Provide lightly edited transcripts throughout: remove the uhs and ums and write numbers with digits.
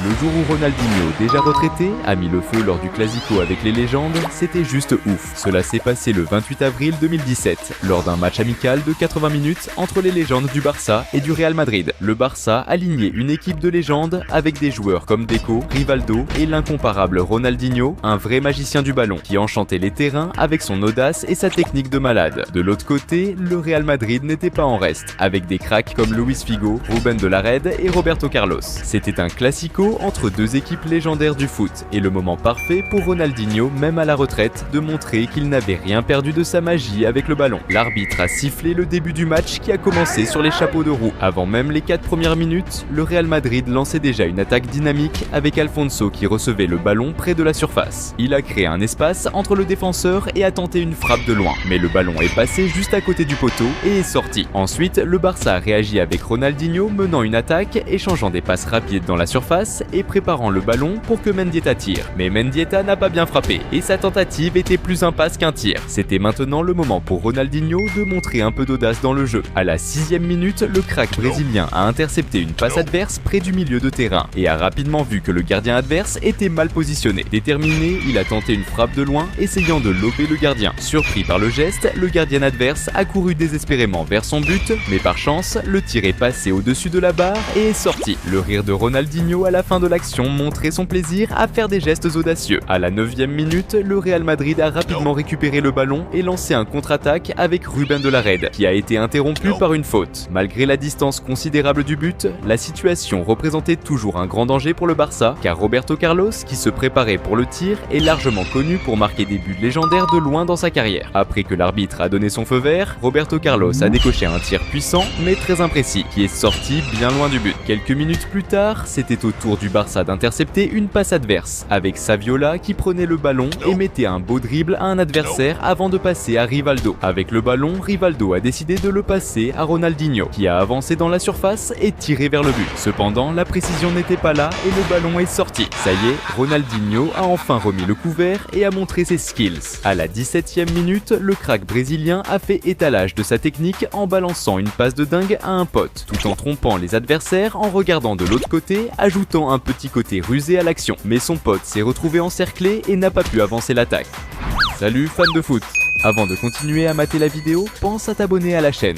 Le jour où Ronaldinho, déjà retraité, a mis le feu lors du Classico avec les légendes, c'était juste ouf. Cela s'est passé le 28 avril 2017, lors d'un match amical de 80 minutes entre les légendes du Barça et du Real Madrid. Le Barça alignait une équipe de légendes avec des joueurs comme Deco, Rivaldo et l'incomparable Ronaldinho, un vrai magicien du ballon, qui enchantait les terrains avec son audace et sa technique de malade. De l'autre côté, le Real Madrid n'était pas en reste, avec des cracks comme Luis Figo, Rubén de la Rede et Roberto Carlos. C'était un classico entre deux équipes légendaires du foot, et le moment parfait pour Ronaldinho, même à la retraite, de montrer qu'il n'avait rien perdu de sa magie avec le ballon. L'arbitre a sifflé le début du match qui a commencé sur les chapeaux de roue. Avant même les 4 premières minutes, le Real Madrid lançait déjà une attaque dynamique avec Alfonso qui recevait le ballon près de la surface. Il a créé un espace entre le défenseur et a tenté une frappe de loin, mais le ballon est passé juste à côté du poteau et est sorti. Ensuite, le Barça a réagi avec Ronaldinho menant une attaque, échangeant des passes rapides dans la surface et préparant le ballon pour que Mendieta tire. Mais Mendieta n'a pas bien frappé et sa tentative était plus un passe qu'un tir. C'était maintenant le moment pour Ronaldinho de montrer un peu d'audace dans le jeu. À la 6e minute, le crack brésilien a intercepté une passe adverse près du milieu de terrain et a rapidement vu que le gardien adverse était mal positionné. Déterminé, il a tenté une frappe de loin, essayant de lober le gardien. Surpris par le geste, le gardien adverse a couru désespérément vers son but, mais par chance, le tir est passé au-dessus de la barre et est sorti. Le rire de Ronaldinho à la fin de l'action montrait son plaisir à faire des gestes audacieux. À la 9e minute, le Real Madrid a rapidement récupéré le ballon et lancé un contre-attaque avec Rubén de la Rede, qui a été interrompu par une faute. Malgré la distance considérable du but, la situation représentait toujours un grand danger pour le Barça, car Roberto Carlos, qui se préparait pour le tir, est largement connu pour marquer des buts légendaires de loin dans sa carrière. Après que l'arbitre a donné son feu vert, Roberto Carlos a décoché un tir puissant mais très imprécis, qui est sorti bien loin du but. Quelques minutes plus tard, c'était au tour du Barça d'intercepter une passe adverse, avec Saviola qui prenait le ballon et mettait un beau dribble à un adversaire avant de passer à Rivaldo. Avec le ballon, Rivaldo a décidé de le passer à Ronaldinho, qui a avancé dans la surface et tiré vers le but. Cependant, la précision n'était pas là et le ballon est sorti. Ça y est, Ronaldinho a enfin remis le couvert et a montré ses skills. À la 17e minute, le crack brésilien a fait étalage de sa technique en balançant une passe de dingue à un pote, tout en trompant les adversaires en regardant de l'autre côté, ajoutant un petit côté rusé à l'action. Mais son pote s'est retrouvé encerclé et n'a pas pu avancer l'attaque. Salut fans de foot! Avant de continuer à mater la vidéo, pense à t'abonner à la chaîne.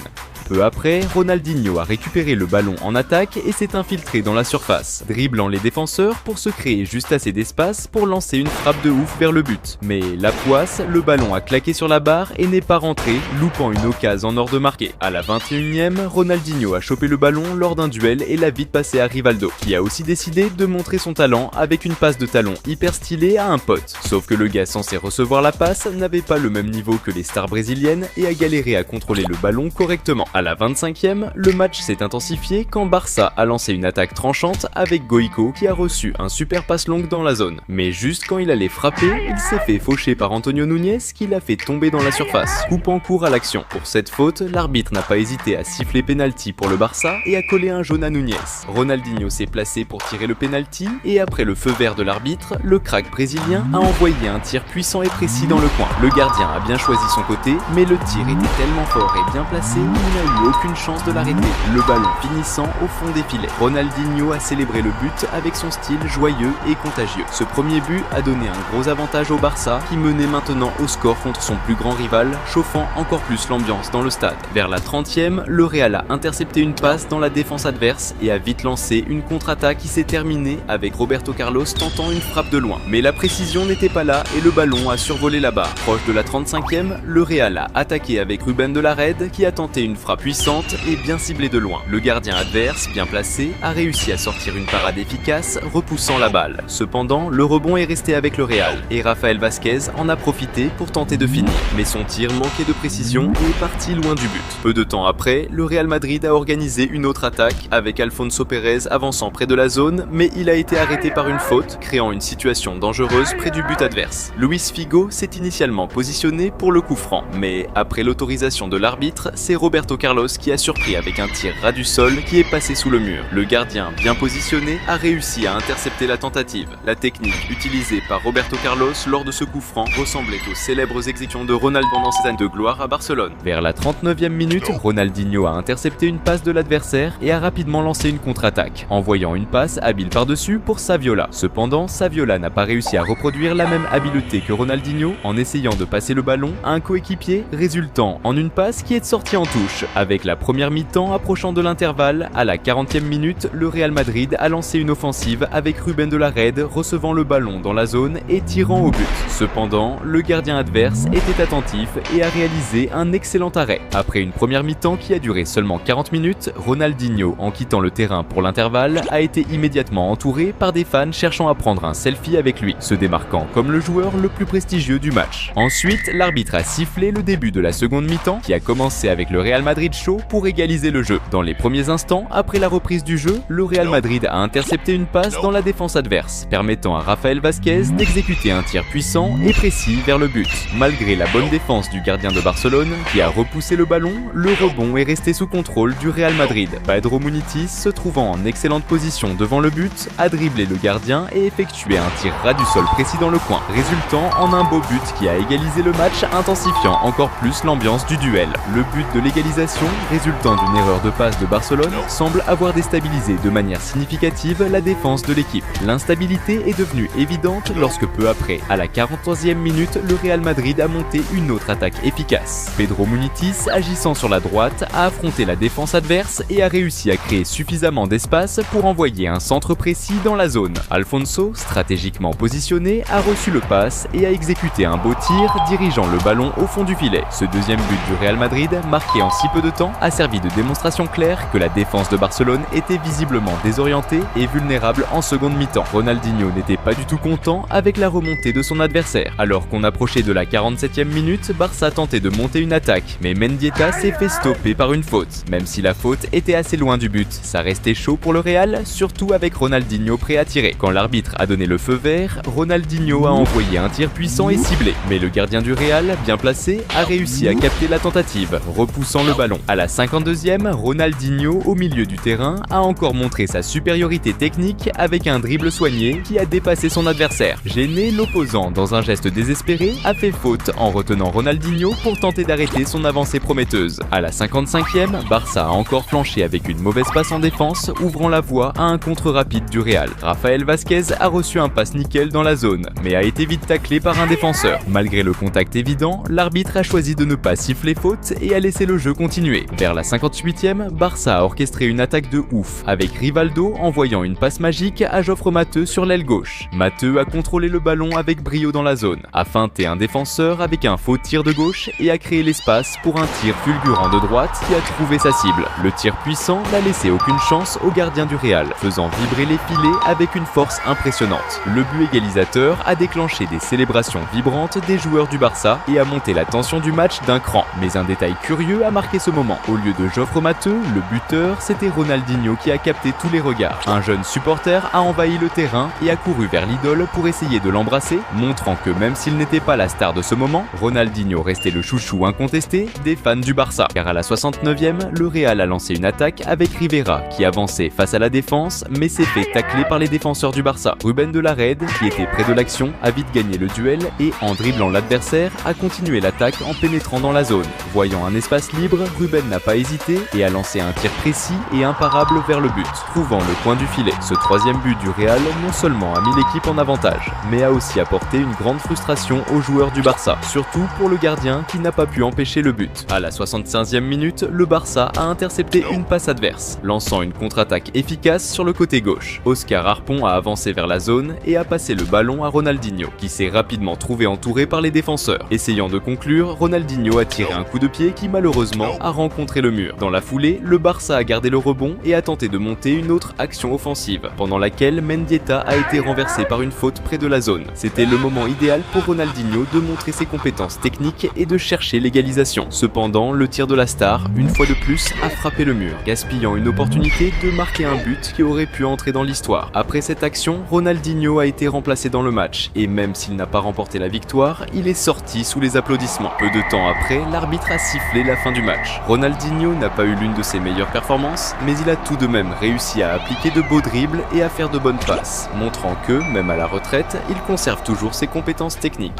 Peu après, Ronaldinho a récupéré le ballon en attaque et s'est infiltré dans la surface, dribblant les défenseurs pour se créer juste assez d'espace pour lancer une frappe de ouf vers le but. Mais la poisse, le ballon a claqué sur la barre et n'est pas rentré, loupant une occasion en or de marquer. À la 21e, Ronaldinho a chopé le ballon lors d'un duel et l'a vite passé à Rivaldo, qui a aussi décidé de montrer son talent avec une passe de talon hyper stylée à un pote. Sauf que le gars censé recevoir la passe n'avait pas le même niveau que les stars brésiliennes et a galéré à contrôler le ballon correctement. À la 25e, le match s'est intensifié quand Barça a lancé une attaque tranchante avec Goico qui a reçu un super passe longue dans la zone. Mais juste quand il allait frapper, il s'est fait faucher par Antonio Núñez qui l'a fait tomber dans la surface, coupant court à l'action. Pour cette faute, l'arbitre n'a pas hésité à siffler penalty pour le Barça et à coller un jaune à Núñez. Ronaldinho s'est placé pour tirer le penalty et après le feu vert de l'arbitre, le crack brésilien a envoyé un tir puissant et précis dans le coin. Le gardien a bien choisi son côté, mais le tir était tellement fort et bien placé qu'il n'a eu aucune chance de l'arrêter, le ballon finissant au fond des filets. Ronaldinho a célébré le but avec son style joyeux et contagieux. Ce premier but a donné un gros avantage au Barça qui menait maintenant au score contre son plus grand rival, chauffant encore plus l'ambiance dans le stade. Vers la 30e, le Real a intercepté une passe dans la défense adverse et a vite lancé une contre-attaque qui s'est terminée avec Roberto Carlos tentant une frappe de loin. Mais la précision n'était pas là et le ballon a survolé la barre. Proche de la 35e, le Real a attaqué avec Rubén de la Rede qui a tenté une frappe puissante et bien ciblée de loin. Le gardien adverse, bien placé, a réussi à sortir une parade efficace, repoussant la balle. Cependant, le rebond est resté avec le Real et Rafael Vázquez en a profité pour tenter de finir. Mais son tir manquait de précision et est parti loin du but. Peu de temps après, le Real Madrid a organisé une autre attaque avec Alfonso Pérez avançant près de la zone, mais il a été arrêté par une faute, créant une situation dangereuse près du but adverse. Luis Figo s'est initialement positionné pour le coup franc, mais après l'autorisation de l'arbitre, c'est Roberto Carlos Carlos qui a surpris avec un tir ras du sol qui est passé sous le mur. Le gardien, bien positionné, a réussi à intercepter la tentative. La technique utilisée par Roberto Carlos lors de ce coup franc ressemblait aux célèbres exécutions de Ronaldo pendant ses années de gloire à Barcelone. Vers la 39e minute, Ronaldinho a intercepté une passe de l'adversaire et a rapidement lancé une contre-attaque, envoyant une passe habile par-dessus pour Saviola. Cependant, Saviola n'a pas réussi à reproduire la même habileté que Ronaldinho en essayant de passer le ballon à un coéquipier, résultant en une passe qui est sortie en touche. Avec la première mi-temps approchant de l'intervalle, à la 40e minute, le Real Madrid a lancé une offensive avec Rubén de la Rede recevant le ballon dans la zone et tirant au but. Cependant, le gardien adverse était attentif et a réalisé un excellent arrêt. Après une première mi-temps qui a duré seulement 40 minutes, Ronaldinho, en quittant le terrain pour l'intervalle, a été immédiatement entouré par des fans cherchant à prendre un selfie avec lui, se démarquant comme le joueur le plus prestigieux du match. Ensuite, l'arbitre a sifflé le début de la seconde mi-temps qui a commencé avec le Real Madrid chaud pour égaliser le jeu. Dans les premiers instants, après la reprise du jeu, le Real Madrid a intercepté une passe dans la défense adverse, permettant à Rafael Vázquez d'exécuter un tir puissant et précis vers le but. Malgré la bonne défense du gardien de Barcelone, qui a repoussé le ballon, le rebond est resté sous contrôle du Real Madrid. Pedro Munitis, se trouvant en excellente position devant le but, a dribblé le gardien et effectué un tir ras du sol précis dans le coin, résultant en un beau but qui a égalisé le match, intensifiant encore plus l'ambiance du duel. Le but de l'égalisation, résultant d'une erreur de passe de Barcelone, semble avoir déstabilisé de manière significative la défense de l'équipe. L'instabilité est devenue évidente lorsque peu après, à la 43e minute, le Real Madrid a monté une autre attaque efficace. Pedro Munitis, agissant sur la droite, a affronté la défense adverse et a réussi à créer suffisamment d'espace pour envoyer un centre précis dans la zone. Alfonso, stratégiquement positionné, a reçu le passe et a exécuté un beau tir, dirigeant le ballon au fond du filet. Ce deuxième but du Real Madrid, marqué en si peu de temps, a servi de démonstration claire que la défense de Barcelone était visiblement désorientée et vulnérable en seconde mi-temps. Ronaldinho n'était pas du tout content avec la remontée de son adversaire. Alors qu'on approchait de la 47e minute, Barça tentait de monter une attaque, mais Mendieta s'est fait stopper par une faute. Même si la faute était assez loin du but, ça restait chaud pour le Real, surtout avec Ronaldinho prêt à tirer. Quand l'arbitre a donné le feu vert, Ronaldinho a envoyé un tir puissant et ciblé, mais le gardien du Real, bien placé, a réussi à capter la tentative, repoussant le ballon. À la 52e, Ronaldinho, au milieu du terrain, a encore montré sa supériorité technique avec un dribble soigné qui a dépassé son adversaire. Gêné, l'opposant, dans un geste désespéré, a fait faute en retenant Ronaldinho pour tenter d'arrêter son avancée prometteuse. À la 55e, Barça a encore flanché avec une mauvaise passe en défense, ouvrant la voie à un contre rapide du Real. Rafael Vázquez a reçu un passe nickel dans la zone, mais a été vite taclé par un défenseur. Malgré le contact évident, l'arbitre a choisi de ne pas siffler faute et a laissé le jeu continuer. Vers la 58e, Barça a orchestré une attaque de ouf, avec Rivaldo envoyant une passe magique à Jofre Mateu sur l'aile gauche. Mateu a contrôlé le ballon avec brio dans la zone, a feinté un défenseur avec un faux tir de gauche et a créé l'espace pour un tir fulgurant de droite qui a trouvé sa cible. Le tir puissant n'a laissé aucune chance au gardien du Real, faisant vibrer les filets avec une force impressionnante. Le but égalisateur a déclenché des célébrations vibrantes des joueurs du Barça et a monté la tension du match d'un cran. Mais un détail curieux a marqué ce moment. Au lieu de Jofre Mateu, le buteur, c'était Ronaldinho qui a capté tous les regards. Un jeune supporter a envahi le terrain et a couru vers l'idole pour essayer de l'embrasser, montrant que même s'il n'était pas la star de ce moment, Ronaldinho restait le chouchou incontesté des fans du Barça. Car à la 69e, le Real a lancé une attaque avec Rivera qui avançait face à la défense mais s'est fait tacler par les défenseurs du Barça. Rubén de la Rede, qui était près de l'action, a vite gagné le duel et, en dribblant l'adversaire, a continué l'attaque en pénétrant dans la zone. Voyant un espace libre, Rubén n'a pas hésité et a lancé un tir précis et imparable vers le but, trouvant le coin du filet. Ce troisième but du Real non seulement a mis l'équipe en avantage, mais a aussi apporté une grande frustration aux joueurs du Barça, surtout pour le gardien qui n'a pas pu empêcher le but. À la 65e minute, le Barça a intercepté une passe adverse, lançant une contre-attaque efficace sur le côté gauche. Oscar Harpon a avancé vers la zone et a passé le ballon à Ronaldinho, qui s'est rapidement trouvé entouré par les défenseurs. Essayant de conclure, Ronaldinho a tiré un coup de pied qui malheureusement a rencontré le mur. Dans la foulée, le Barça a gardé le rebond et a tenté de monter une autre action offensive, pendant laquelle Mendieta a été renversé par une faute près de la zone. C'était le moment idéal pour Ronaldinho de montrer ses compétences techniques et de chercher l'égalisation. Cependant, le tir de la star, une fois de plus, a frappé le mur, gaspillant une opportunité de marquer un but qui aurait pu entrer dans l'histoire. Après cette action, Ronaldinho a été remplacé dans le match, et même s'il n'a pas remporté la victoire, il est sorti sous les applaudissements. Peu de temps après, l'arbitre a sifflé la fin du match. marche. Ronaldinho n'a pas eu l'une de ses meilleures performances, mais il a tout de même réussi à appliquer de beaux dribbles et à faire de bonnes passes, montrant que, même à la retraite, il conserve toujours ses compétences techniques.